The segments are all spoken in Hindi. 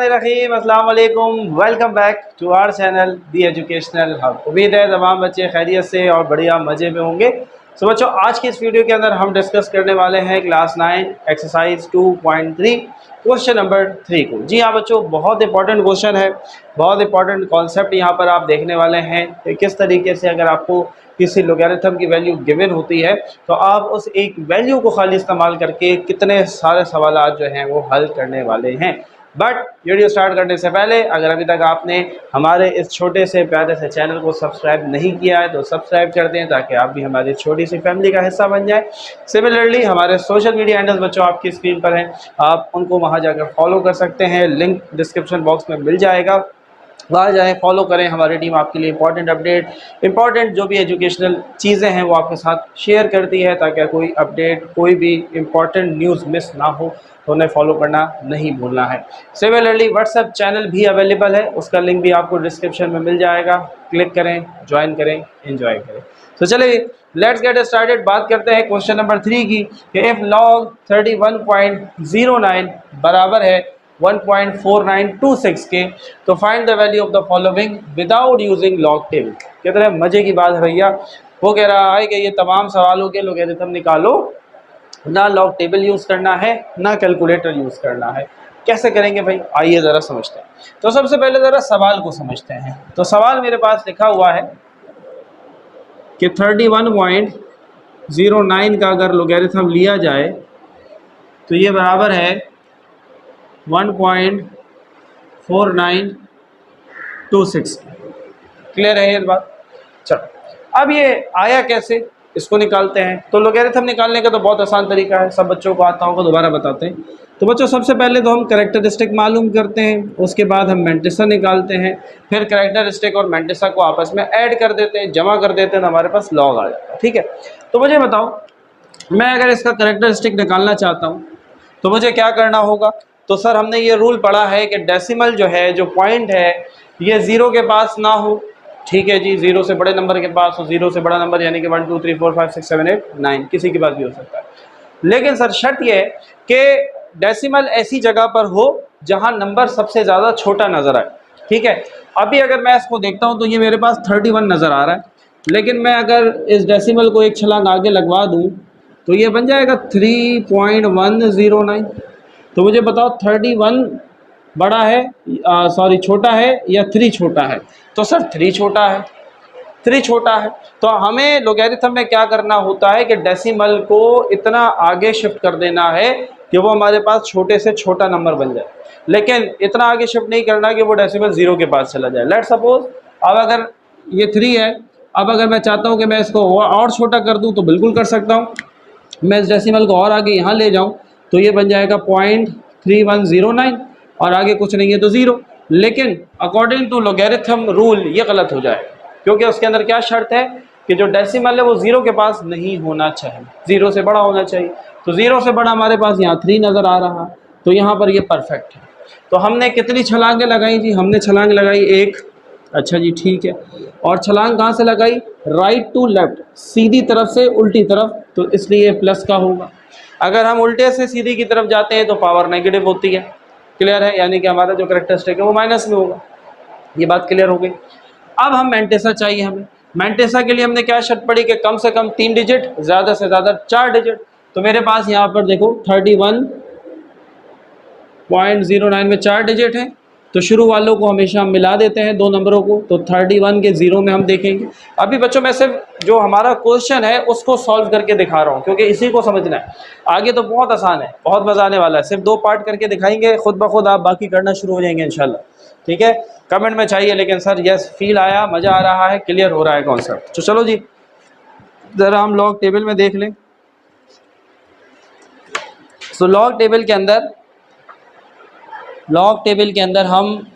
बिस्मिल्लाहिर्रहमानिर्रहीम, अस्सलाम वालेकुम। Welcome back to our channel the educational hub. उम्मीद है तमाम बच्चे खैरियत से और बढ़िया मज़े में होंगे। सो बच्चों, आज की इस वीडियो के अंदर हम डिस्कस करने वाले हैं क्लास 9 एक्सरसाइज 2.3 क्वेश्चन नंबर 3 को। जी हाँ बच्चों, बहुत इंपॉर्टेंट क्वेश्चन है, बहुत इंपॉर्टेंट कॉन्सेप्ट यहाँ पर आप देखने वाले हैं कि किस तरीके से अगर आपको किसी लोगैरिथम की वैल्यू गिवन होती है तो आप उस एक वैल्यू को खाली इस्तेमाल करके कितने सारे सवाल जो हैं वो हल करने वाले हैं। बट वीडियो स्टार्ट करने से पहले अगर अभी तक आपने हमारे इस छोटे से प्यारे से चैनल को सब्सक्राइब नहीं किया है तो सब्सक्राइब कर दें ताकि आप भी हमारी छोटी सी फैमिली का हिस्सा बन जाए। सिमिलरली हमारे सोशल मीडिया हैंडल्स बच्चों आपकी स्क्रीन पर हैं, आप उनको वहां जाकर फॉलो कर सकते हैं, लिंक डिस्क्रिप्शन बॉक्स में मिल जाएगा, वहाँ जाएँ, फॉलो करें। हमारी टीम आपके लिए इंपॉर्टेंट अपडेट, इंपॉर्टेंट जो भी एजुकेशनल चीज़ें हैं वो आपके साथ शेयर करती है ताकि कोई अपडेट, कोई भी इंपॉर्टेंट न्यूज़ मिस ना हो तो उन्हें फॉलो करना नहीं भूलना है। सिमिलरली व्हाट्सएप चैनल भी अवेलेबल है, उसका लिंक भी आपको डिस्क्रिप्शन में मिल जाएगा। क्लिक करें, ज्वाइन करें, एंजॉय करें। तो चलिए लेट्स गेट स्टार्टेड। बात करते हैं क्वेश्चन नंबर 3 की कि इफ़ log 31.09 बराबर है 1.4926 के तो find the value of the following without using log table. कितने मजे की बात है भैया। वो कह रहा है कि ये तमाम सवालों के लोगरिथम निकालो, ना लॉग टेबल यूज करना है ना कैलकुलेटर यूज करना है। कैसे करेंगे भाई, आइए जरा समझते हैं। तो सबसे पहले जरा सवाल को समझते हैं। तो सवाल मेरे पास लिखा हुआ है कि 31.09 का अगर लोगरिथम लिया जाए तो ये बराबर है 1.4926। क्लियर है ये बात। चलो अब ये आया कैसे, इसको निकालते हैं। तो लोगरिथम निकालने का तो बहुत आसान तरीका है, सब बच्चों को आता होगा, दोबारा बताते हैं। तो बच्चों सबसे पहले तो हम कैरेक्टरिस्टिक मालूम करते हैं, उसके बाद हम मैंटिसा निकालते हैं, फिर कैरेक्टरिस्टिक और मैंटिसा को आपस में ऐड कर देते हैं, जमा कर देते हैं तो हमारे पास लॉग आ जाता है। ठीक है, तो मुझे बताओ, मैं अगर इसका कैरेक्टरिस्टिक निकालना चाहता हूँ तो मुझे क्या करना होगा। तो सर हमने ये रूल पढ़ा है कि डेसिमल जो है, जो पॉइंट है, ये ज़ीरो के पास ना हो। ठीक है जी, ज़ीरो से बड़े नंबर के पास हो, ज़ीरो से बड़ा नंबर यानी कि 1 2 3 4 5 6 7 8 9 किसी के पास भी हो सकता है। लेकिन सर शर्त यह है कि डेसिमल ऐसी जगह पर हो जहां नंबर सबसे ज़्यादा छोटा नज़र आए। ठीक है, अभी अगर मैं इसको देखता हूं तो ये मेरे पास 31 नज़र आ रहा है, लेकिन मैं अगर इस डेसिमल को एक छलांग आगे लगवा दूं तो ये बन जाएगा 3.109। तो मुझे बताओ 31 बड़ा है, सॉरी छोटा है या 3 छोटा है। तो सर 3 छोटा है, 3 छोटा है। तो हमें लोगरिथम में क्या करना होता है कि डेसिमल को इतना आगे शिफ्ट कर देना है कि वो हमारे पास छोटे से छोटा नंबर बन जाए, लेकिन इतना आगे शिफ्ट नहीं करना कि वो डेसिमल 0 के पास चला जाए। लेट सपोज अब अगर ये 3 है, अब अगर मैं चाहता हूँ कि मैं इसको और छोटा कर दूँ तो बिल्कुल कर सकता हूँ। मैं इस डेसिमल को और आगे यहाँ ले जाऊँ तो ये बन जाएगा 0.3109 और आगे कुछ नहीं है तो 0। लेकिन अकॉर्डिंग टू लोगरिथम रूल ये गलत हो जाएगा, क्योंकि उसके अंदर क्या शर्त है कि जो डेसिमल है वो 0 के पास नहीं होना चाहिए, 0 से बड़ा होना चाहिए। तो 0 से बड़ा हमारे पास यहाँ 3 नज़र आ रहा, तो यहाँ पर ये परफेक्ट है। तो हमने कितनी छलांगें लगाई जी, हमने छलांग लगाई 1। अच्छा जी ठीक है, और छलांग कहाँ से लगाई, राइट टू लेफ्ट, सीधी तरफ से उल्टी तरफ, तो इसलिए प्लस का होगा। अगर हम उल्टे से सीधी की तरफ जाते हैं तो पावर नेगेटिव होती है। क्लियर है, यानी कि हमारा जो कैरेक्टरिस्टिक है वो माइनस में होगा। ये बात क्लियर हो गई। अब हम मैंटिसा चाहिए हमें। मैंटिसा के लिए हमने क्या शर्त पड़ी कि कम से कम 3 डिजिट, ज़्यादा से ज़्यादा 4 डिजिट। तो मेरे पास यहाँ पर देखो 31.09 में 4 डिजिट हैं, तो शुरू वालों को हमेशा हम मिला देते हैं, दो नंबरों को। तो 31 के 0 में हम देखेंगे। अभी बच्चों मैं सिर्फ जो हमारा क्वेश्चन है उसको सॉल्व करके दिखा रहा हूँ, क्योंकि इसी को समझना है। आगे तो बहुत आसान है, बहुत मज़ा आने वाला है। सिर्फ 2 पार्ट करके दिखाएंगे, खुद ब खुद आप बाकी करना शुरू हो जाएंगे इंशाल्लाह। ठीक है, कमेंट में चाहिए लेकिन सर यस फील आया, मज़ा आ रहा है, क्लियर हो रहा है कॉन्सेप्ट। तो चलो जी ज़रा हम लॉग टेबल में देख लें। सो लॉग टेबल के अंदर हम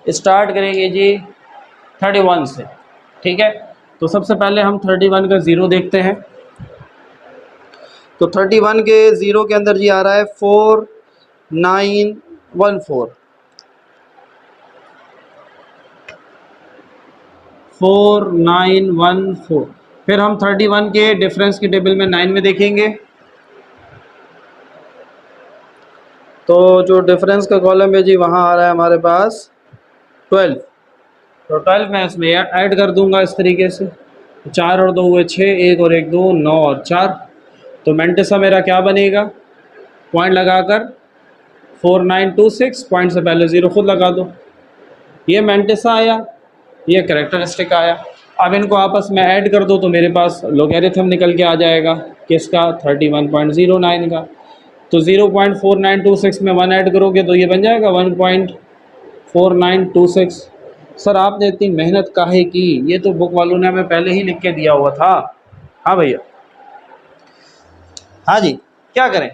स्टार्ट करेंगे जी 31 से। ठीक है, तो सबसे पहले हम 31 का 0 देखते हैं। तो 31 के 0 के अंदर जी आ रहा है 4914। 4914। फिर हम 31 के डिफरेंस की टेबल में 9 में देखेंगे। तो जो डिफरेंस का कॉलम है जी वहाँ आ रहा है हमारे पास 12। तो 12 मैं इसमें ऐड कर दूंगा इस तरीके से। 4 और 2 हुए 6, 1 और 1 2, 9 और 4। तो मेंटेसा मेरा क्या बनेगा, पॉइंट लगाकर 4926, पॉइंट से पहले 0 खुद लगा दो। ये मेंटेसा आया, ये कैरेक्टरिस्टिक आया। अब इनको आपस में ऐड कर दो तो मेरे पास लोगैरिथम निकल के आ जाएगा किसका, 31.09 का। तो 0.4926 में 1 ऐड करोगे तो ये बन जाएगा 1.4926। सर आपने इतनी मेहनत काहे की, ये तो बुक वालों ने हमें पहले ही लिख के दिया हुआ था। हाँ भैया, हाँ जी, क्या करें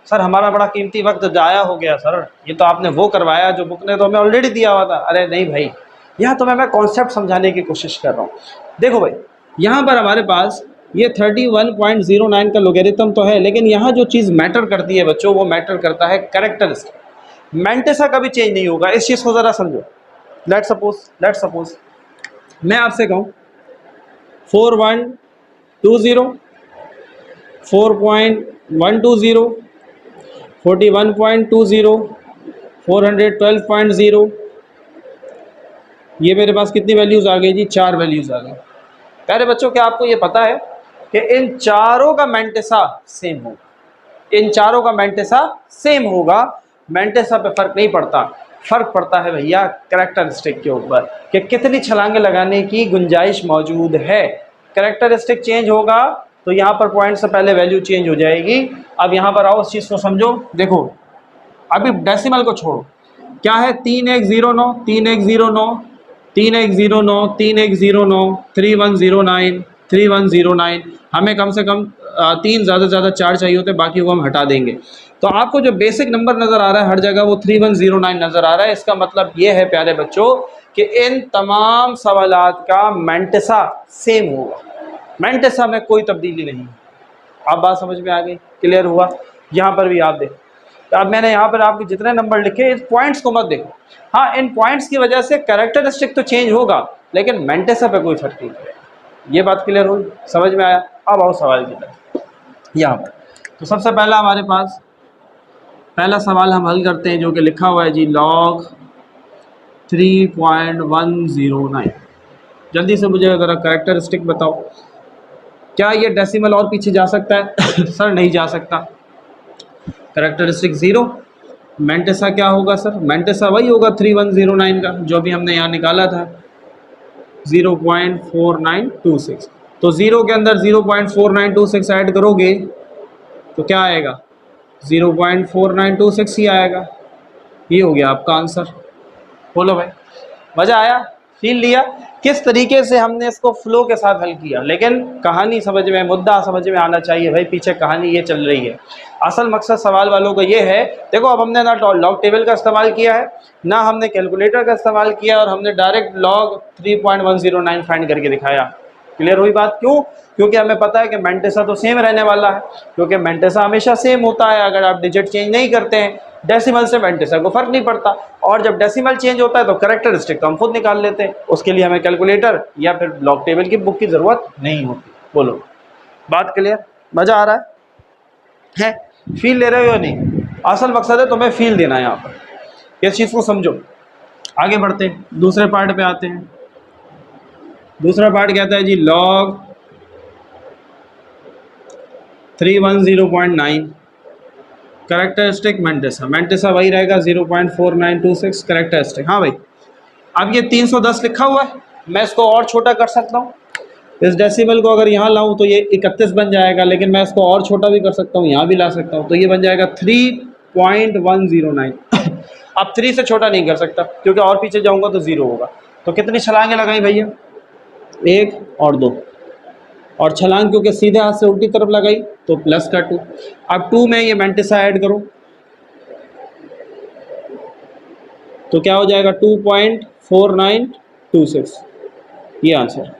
सर, हमारा बड़ा कीमती वक्त जाया हो गया सर, ये तो आपने वो करवाया जो बुक ने तो हमें ऑलरेडी दिया हुआ था। अरे नहीं भाई, यहाँ तो मैं कॉन्सेप्ट समझाने की कोशिश कर रहा हूँ। देखो भाई, यहाँ पर हमारे पास ये 31.09 का लोगेरिथम तो है, लेकिन यहाँ जो चीज़ मैटर करती है बच्चों, वो मैटर करता है कैरेक्टरिस्टिक। मेंटेसा कभी चेंज नहीं होगा, इस चीज़ को ज़रा समझो। लेट सपोज मैं आपसे कहूँ 4120, 4.120, 41.20, 412.0, ये मेरे पास कितनी वैल्यूज़ आ गई जी, 4 वैल्यूज़ आ गई। प्यारे बच्चों, क्या आपको ये पता है कि इन चारों का मेंटेसा सेम होगा, इन चारों का मेंटेसा सेम होगा। मेंटेसा पे फर्क नहीं पड़ता, फर्क पड़ता है भैया कैरेक्टरिस्टिक के ऊपर कि कितनी छलांगे लगाने की गुंजाइश मौजूद है। कैरेक्टरिस्टिक चेंज होगा तो यहाँ पर पॉइंट से पहले वैल्यू चेंज हो जाएगी। अब यहाँ पर आओ, उस चीज़ को समझो। देखो अभी डेसिमल को छोड़ो, क्या है 3109, 3109, 3109, 3109, 3109, 3109। हमें कम से कम 3, ज़्यादा से ज़्यादा 4 चाहिए होते, बाकी को हम हटा देंगे। तो आपको जो बेसिक नंबर नज़र आ रहा है हर जगह वो 3109 नज़र आ रहा है। इसका मतलब ये है प्यारे बच्चों कि इन तमाम सवालात का मेंटेसा सेम होगा, मेंटेसा में कोई तब्दीली नहीं। आप बात समझ में आ गई, क्लियर हुआ। यहाँ पर भी आप देखो, तो अब मैंने यहाँ पर आपके जितने नंबर लिखे इस पॉइंट्स को मत देखो। हाँ, इन पॉइंट्स की वजह से कैरेक्टरिस्टिक तो चेंज होगा, लेकिन मेंटेसा पे कोई फर्क नहीं पड़ेगा। ये बात क्लियर हुई, समझ में आया। अब आओ सवाल की तरफ। यहाँ पर तो सबसे पहला हमारे पास पहला सवाल हम हल करते हैं, जो कि लिखा हुआ है जी log 3.109। जल्दी से मुझे ज़रा कैरेक्टरिस्टिक बताओ, क्या ये डेसिमल और पीछे जा सकता है? सर नहीं जा सकता। कैरेक्टरिस्टिक 0। मेंटेसा क्या होगा सर? मेंटेसा वही होगा 3109 का जो भी हमने यहाँ निकाला था, 0.4926। तो 0 के अंदर 0.4926 ऐड करोगे तो क्या आएगा, 0.4926 ही आएगा। ये हो गया आपका आंसर। बोलो भाई, मज़ा आया, फील लिया किस तरीके से हमने इसको फ्लो के साथ हल किया। लेकिन कहानी समझ में, मुद्दा समझ में आना चाहिए भाई, पीछे कहानी ये चल रही है। असल मकसद सवाल वालों को ये है, देखो अब हमने ना लॉग टेबल का इस्तेमाल किया है, ना हमने कैलकुलेटर का इस्तेमाल किया, और हमने डायरेक्ट लॉग 3.109 फाइंड करके दिखाया। क्लियर हुई बात? क्यों? क्योंकि हमें पता है कि मेंटेसा तो सेम रहने वाला है, क्योंकि मेंटेसा हमेशा सेम होता है। अगर आप डिजिट चेंज नहीं करते हैं, डेसिमल से मेंटेसा को फर्क नहीं पड़ता, और जब डेसिमल चेंज होता है तो कैरेक्टरिस्टिक तो हम खुद निकाल लेते हैं। उसके लिए हमें कैलकुलेटर या फिर लॉग टेबल की बुक की ज़रूरत नहीं होती। बोलो, बात क्लियर? मज़ा आ रहा है? फील ले रहे हो या नहीं? असल मकसद है तुम्हें फील देना है यहाँ पर, इस चीज़ को समझो। आगे बढ़ते हैं, दूसरे पार्ट पे आते हैं। दूसरा पार्ट कहता है जी log 310.9 कैरेक्टरिस्टिक मेंटेसा। मेंटेसा वही रहेगा 0.4926 कैरेक्टरिस्टिक। हाँ भाई, अब ये 310 लिखा हुआ है, मैं इसको और छोटा कर सकता हूँ। इस डेसिमल को अगर यहाँ लाऊं तो ये 31 बन जाएगा, लेकिन मैं इसको और छोटा भी कर सकता हूँ, यहाँ भी ला सकता हूँ, तो ये बन जाएगा 3.109। अब 3 से छोटा नहीं कर सकता, क्योंकि और पीछे जाऊँगा तो 0 होगा। तो कितनी छलांगे लगाई भैया? 1 और 2, और छलांग क्योंकि सीधे हाथ से उल्टी तरफ लगाई तो प्लस का 2। अब 2 में ये मेंटेसा ऐड करो तो क्या हो जाएगा, 2.4926। ये आंसर।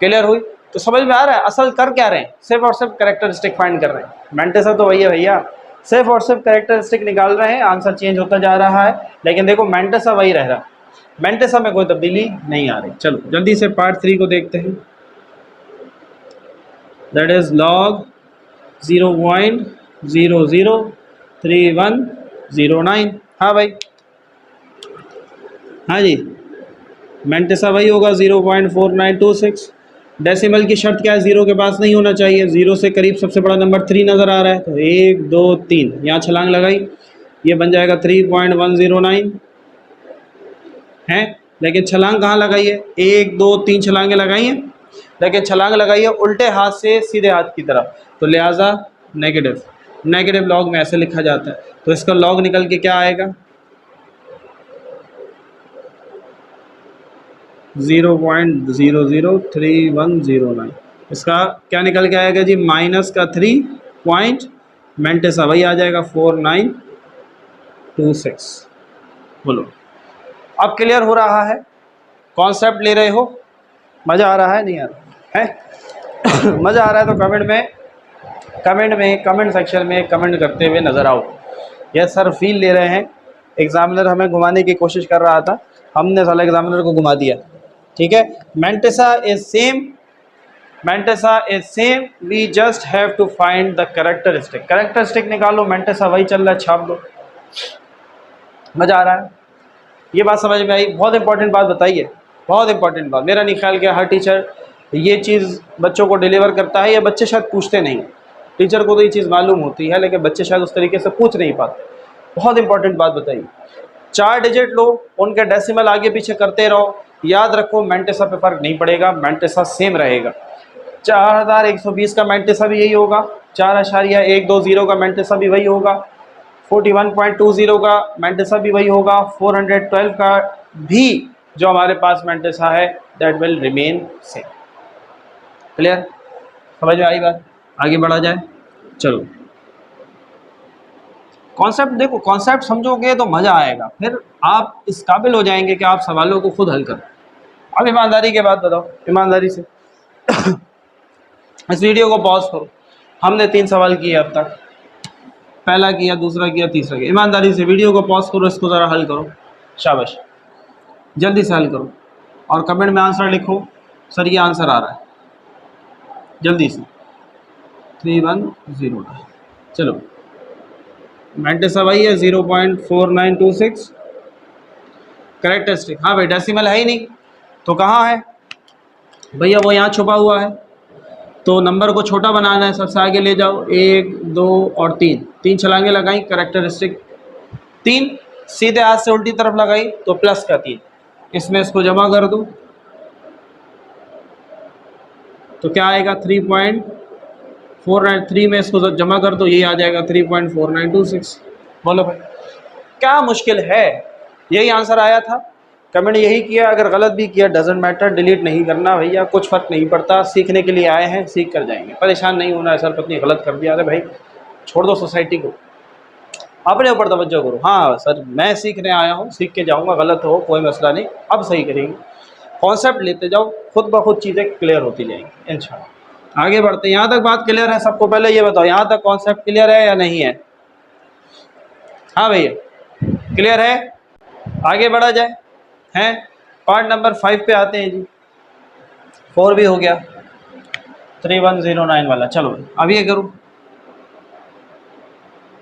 क्लियर हुई? तो समझ में आ रहा है असल कर क्या रहे हैं, सिर्फ और सिर्फ कैरेक्टरिस्टिक फाइंड कर रहे हैं। मेंटेसा तो वही है भैया, सिर्फ और सिर्फ कैरेक्टरिस्टिक निकाल रहे हैं, आंसर चेंज होता जा रहा है, लेकिन देखो मेंटेसा वही रह रहा है, मेंटेसा में कोई तब्दीली नहीं आ रही। चलो जल्दी से पार्ट 3 को देखते हैं। That is log 0.0031 0.09। हाँ भाई, हाँ जी, मेंटेसा वही होगा 0.4926। डेसिमल की शर्त क्या है, जीरो के पास नहीं होना चाहिए। जीरो से करीब सबसे बड़ा नंबर 3 नज़र आ रहा है, तो 1 2 3 यहाँ छलांग लगाई, ये बन जाएगा 3.109 है। लेकिन छलांग कहाँ लगाई है, 1 2 3 छलांगे लगाई हैं, लेकिन छलांग लगाई है उल्टे हाथ से सीधे हाथ की तरफ, तो लिहाजा नेगेटिव। नेगेटिव लॉग में ऐसे लिखा जाता है, तो इसका लॉग निकल के क्या आएगा, 0.003109। इसका क्या निकल के आएगा जी, माइनस का 3 पॉइंट, मेंटेसा वही आ जाएगा 4926। बोलो, अब क्लियर हो रहा है, कॉन्सेप्ट ले रहे हो, मज़ा आ रहा है नहीं आ रहा है? मज़ा आ रहा है तो कमेंट सेक्शन में कमेंट करते हुए नज़र आओ। यस सर, फील ले रहे हैं। एग्जामिनर हमें घुमाने की कोशिश कर रहा था, हमने साला एग्जामिनर को घुमा दिया। ठीक है, mantissa is same, we just have to find the characteristic निकालो। मेंटेसा वही चल रहा है, छाप दो। मज़ा आ रहा है, ये बात समझ में आई? बहुत इंपॉर्टेंट बात बताइए, बहुत इंपॉर्टेंट बात। मेरा नहीं ख्याल कि हर टीचर ये चीज़ बच्चों को डिलीवर करता है, या बच्चे शायद पूछते नहीं। टीचर को तो ये चीज़ मालूम होती है, लेकिन बच्चे शायद उस तरीके से पूछ नहीं पाते। बहुत इंपॉर्टेंट बात बताइए, 4 डिजिट लो, उनके डेसिमल आगे पीछे करते रहो, याद रखो मेंटेसा पे फर्क नहीं पड़ेगा, मेंटेसा सेम रहेगा। 4120 का मेंटेसा भी यही होगा, 4.120 का मेंटेसा भी वही होगा, 41.20 का मेंटेसा भी वही होगा, 412 का भी जो हमारे पास मेंटेसा है that will remain same. Clear, समझ में आई बात? आगे बढ़ा जाए, चलो। कॉन्सेप्ट देखो, कॉन्सेप्ट समझोगे तो मज़ा आएगा, फिर आप इस काबिल हो जाएंगे कि आप सवालों को खुद हल करो। अब ईमानदारी के बात बताओ, ईमानदारी से इस वीडियो को पॉज करो। हमने 3 सवाल किए अब तक, पहला किया, दूसरा किया, तीसरा किया। ईमानदारी से वीडियो को पॉज करो, इसको ज़रा हल करो, शाबाश, जल्दी से हल करो, और कमेंट में आंसर लिखो, सर ये आंसर आ रहा है, जल्दी से। 3109, चलो। मेंटेसा वही है 0.4926। कैरेक्टरिस्टिक, हाँ भाई, डेसिमल है ही नहीं, तो कहाँ है भैया, वो यहाँ छुपा हुआ है। तो नंबर को छोटा बनाना है, सबसे आगे ले जाओ, 1 2 और 3 छलांगे लगाई, कैरेक्टरिस्टिक 3, सीधे हाथ से उल्टी तरफ लगाई तो प्लस का 3, इसमें इसको जमा कर दो तो क्या आएगा, 3.493 में इसको जमा कर दो, ये आ जाएगा 3.4926। बोलो भाई, क्या मुश्किल है? यही आंसर आया था, कमेंट यही किया, अगर गलत भी किया डजेंट मैटर, डिलीट नहीं करना भैया, कुछ फ़र्क नहीं पड़ता, सीखने के लिए आए हैं, सीख कर जाएंगे, परेशान नहीं होना है। सर पत्नी गलत कर दिया, अरे भाई छोड़ दो सोसाइटी को, अपने ऊपर तवज्जो करो। हाँ सर, मैं सीखने आया हूँ, सीख के जाऊँगा, गलत हो कोई मसला नहीं, अब सही करेंगे। कॉन्सेप्ट लेते जाओ, खुद ब खुद चीज़ें क्लियर होती जाएंगी इंशाल्लाह। आगे बढ़ते हैं, यहाँ तक बात क्लियर है सबको? पहले ये बताओ, यहाँ तक कॉन्सेप्ट क्लियर है या नहीं है? हाँ भैया, क्लियर है? आगे बढ़ा जाए, हैं पार्ट नंबर 5 पे आते हैं जी। 4 भी हो गया, 3109 वाला। चलो अब ये करूँ,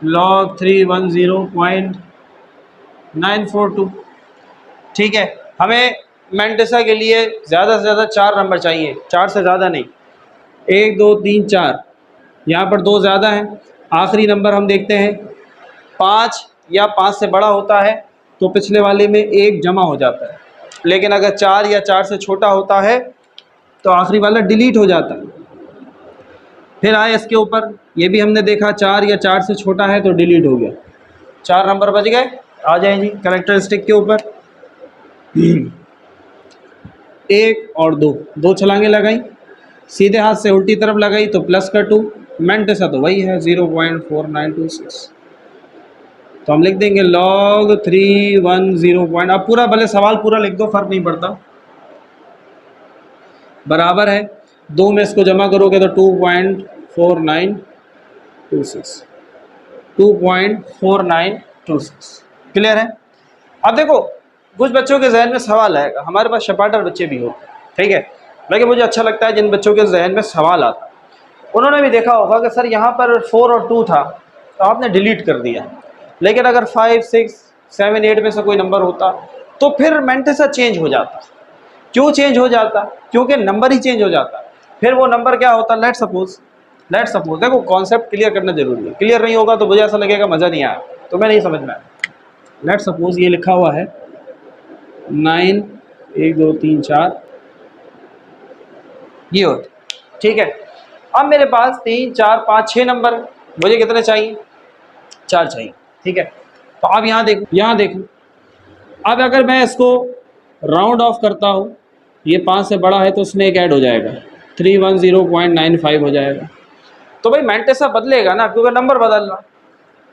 log 310.942। ठीक है, हमें मेंटेसा के लिए ज़्यादा से ज़्यादा 4 नंबर चाहिए, 4 से ज़्यादा नहीं, 1 2 3 4, यहाँ पर 2 ज़्यादा हैं। आखिरी नंबर हम देखते हैं 5 या 5 से बड़ा होता है तो पिछले वाले में 1 जमा हो जाता है, लेकिन अगर 4 या 4 से छोटा होता है तो आखिरी वाला डिलीट हो जाता है। फिर आए इसके ऊपर, ये भी हमने देखा 4 या 4 से छोटा है तो डिलीट हो गया, 4 नंबर बच गए। आ जाए जी कैरेक्टरिस्टिक के ऊपर, 1 और 2 छलांगे लगाई, सीधे हाथ से उल्टी तरफ लगाई तो प्लस का 2, मेंटेसा तो वही है 0.4926, तो हम लिख देंगे log 310 अब पूरा, भले सवाल पूरा लिख दो, फर्क नहीं पड़ता, बराबर है 2 में इसको जमा करोगे तो 2.4926। क्लियर है? अब देखो, कुछ बच्चों के जहन में सवाल आएगा, हमारे पास शपाटर बच्चे भी होते हैं, ठीक है, लेकिन मुझे अच्छा लगता है जिन बच्चों के जहन में सवाल आता है। उन्होंने भी देखा होगा कि सर यहाँ पर 4 और 2 था तो आपने डिलीट कर दिया, लेकिन अगर 5, 6, 7, 8 में से कोई नंबर होता तो फिर मेंटेसा चेंज हो जाता। क्यों चेंज हो जाता? क्योंकि नंबर ही चेंज हो जाता। फिर वो नंबर क्या होता? लेट सपोज देखो कॉन्सेप्ट क्लियर करना जरूरी है, क्लियर नहीं होगा तो मुझे ऐसा लगेगा मज़ा नहीं आया, तो मैं नहीं समझ में आया। लेट सपोज ये लिखा हुआ है 9, 1 2 3 4 ये होता, ठीक है। अब मेरे पास 3, 4, 5, 6 नंबर है, मुझे कितने चाहिए? 4 चाहिए, ठीक है। तो अब यहाँ देखो, अब अगर मैं इसको राउंड ऑफ करता हूँ, ये 5 से बड़ा है तो उसमें एक ऐड हो जाएगा, 310.95 हो जाएगा। तो भाई मेंटेसा बदलेगा ना, क्योंकि नंबर बदल रहा।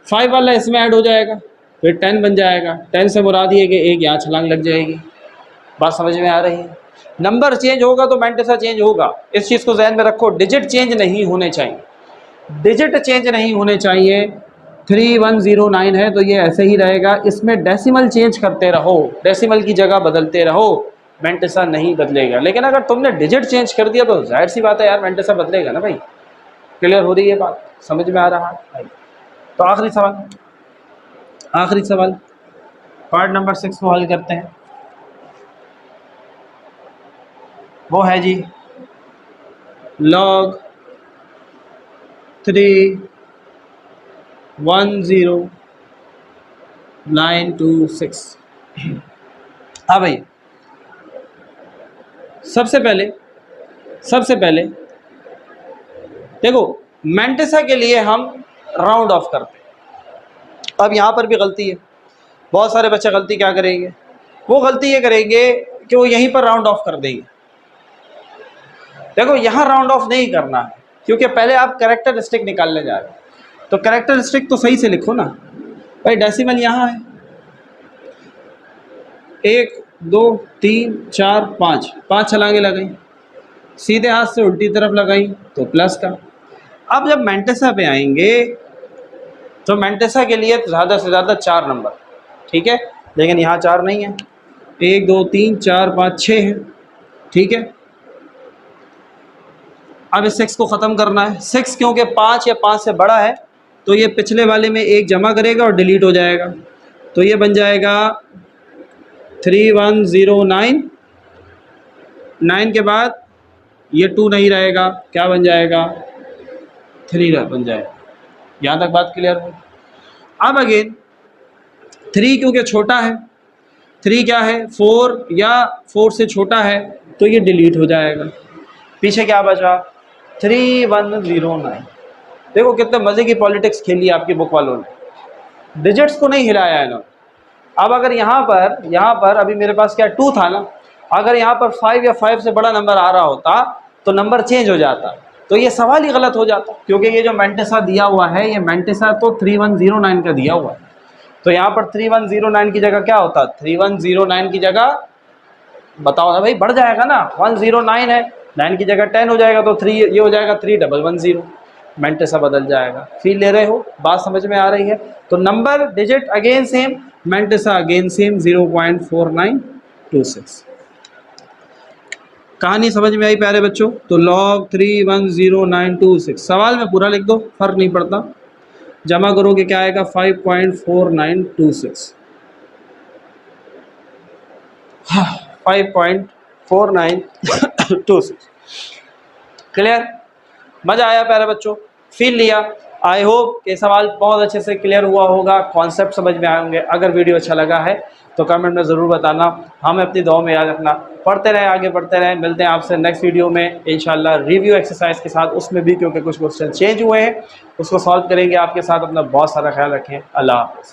5 वाला इसमें ऐड हो जाएगा, फिर 10 बन जाएगा। 10 से मुराद ये कि एक यहाँ छलांग लग जाएगी। बात समझ में आ रही है? नंबर चेंज होगा तो मेंटेसा चेंज होगा, इस चीज़ को जहन में रखो। डिजिट चेंज नहीं होने चाहिए, डिजिट चेंज नहीं होने चाहिए। 3109 है तो ये ऐसे ही रहेगा। इसमें डेसिमल चेंज करते रहो, डेसिमल की जगह बदलते रहो, मेंटेसा नहीं बदलेगा। लेकिन अगर तुमने डिजिट चेंज कर दिया तो जाहिर सी बात है यार, मेंटेसा बदलेगा ना भाई। क्लियर हो रही है बात? समझ में आ रहा है भाई? तो आखिरी सवाल पार्ट नंबर 6 को हल करते हैं। वो है जी log 310,926। हाँ भाई, सबसे पहले देखो, मेंटेसा के लिए हम राउंड ऑफ करते हैं। अब यहाँ पर भी गलती है, बहुत सारे बच्चे गलती क्या करेंगे? वो गलती ये करेंगे कि वो यहीं पर राउंड ऑफ कर देंगे। देखो यहाँ राउंड ऑफ नहीं करना है, क्योंकि पहले आप कैरेक्टरिस्टिक निकालने जा रहे हो, तो कैरेक्टरिस्टिक तो सही से लिखो ना भाई। डेसिमल यहाँ है, 1 2 3 4 5 छलांगे लगाई, सीधे हाथ से उल्टी तरफ लगाई तो प्लस का। अब जब मेंटेसा पे आएंगे तो मेंटेसा के लिए ज़्यादा से ज़्यादा 4 नंबर, ठीक है, लेकिन यहाँ 4 नहीं है। 1 2 3 4 5 6 है, ठीक है। अब इस 6 को ख़त्म करना है। 6 क्योंकि 5 या 5 से बड़ा है तो ये पिछले वाले में एक जमा करेगा और डिलीट हो जाएगा, तो ये बन जाएगा 3109। 9 के बाद ये 2 नहीं रहेगा, क्या बन जाएगा? 3 बन जाएगा। यहाँ तक बात क्लियर हो? अब अगेन 3 क्योंकि छोटा है, 3 क्या है? 4 या 4 से छोटा है तो ये डिलीट हो जाएगा। पीछे क्या बचा? 3109। देखो कितने मज़े की पॉलिटिक्स खेली आपकी बुक वालों ने, डिजिट्स को नहीं हिलाया है ना। अब अगर यहाँ पर अभी मेरे पास क्या 2 था ना, अगर यहाँ पर 5 या 5 से बड़ा नंबर आ रहा होता तो नंबर चेंज हो जाता, तो ये सवाल ही गलत हो जाता। क्योंकि ये जो मेंटेसा दिया हुआ है, ये मेंटेसा तो 3109 का दिया हुआ है, तो यहाँ पर 3109 की जगह क्या होता? 3109 की जगह बताओ ना भाई, बढ़ जाएगा ना, 109 है, 9 की जगह 10 हो जाएगा, तो 3 ये हो जाएगा 3110। मेंटेसा बदल जाएगा। फील ले रहे हो? बात समझ में आ रही है? तो number digit again same, mantissa again same 0.4926। कहानी समझ में आई प्यारे बच्चों? तो log 310926 सवाल में पूरा लिख दो, फर्क नहीं पड़ता। जमा करोगे क्या आएगा? 5.4926। 5.4926। क्लियर? मज़ा आया प्यारे बच्चों? फील लिया? आई होप कि सवाल बहुत अच्छे से क्लियर हुआ होगा, कॉन्सेप्ट समझ में आए होंगे। अगर वीडियो अच्छा लगा है तो कमेंट में ज़रूर बताना, हमें अपनी दुआ में याद रखना। पढ़ते रहें, आगे बढ़ते रहें। मिलते हैं आपसे नेक्स्ट वीडियो में इंशाल्लाह रिव्यू एक्सरसाइज के साथ। उसमें भी क्योंकि कुछ क्वेश्चन चेंज हुए हैं, उसको सॉल्व करेंगे आपके साथ। अपना बहुत सारा ख्याल रखें। अल्लाह हाफ़िज़।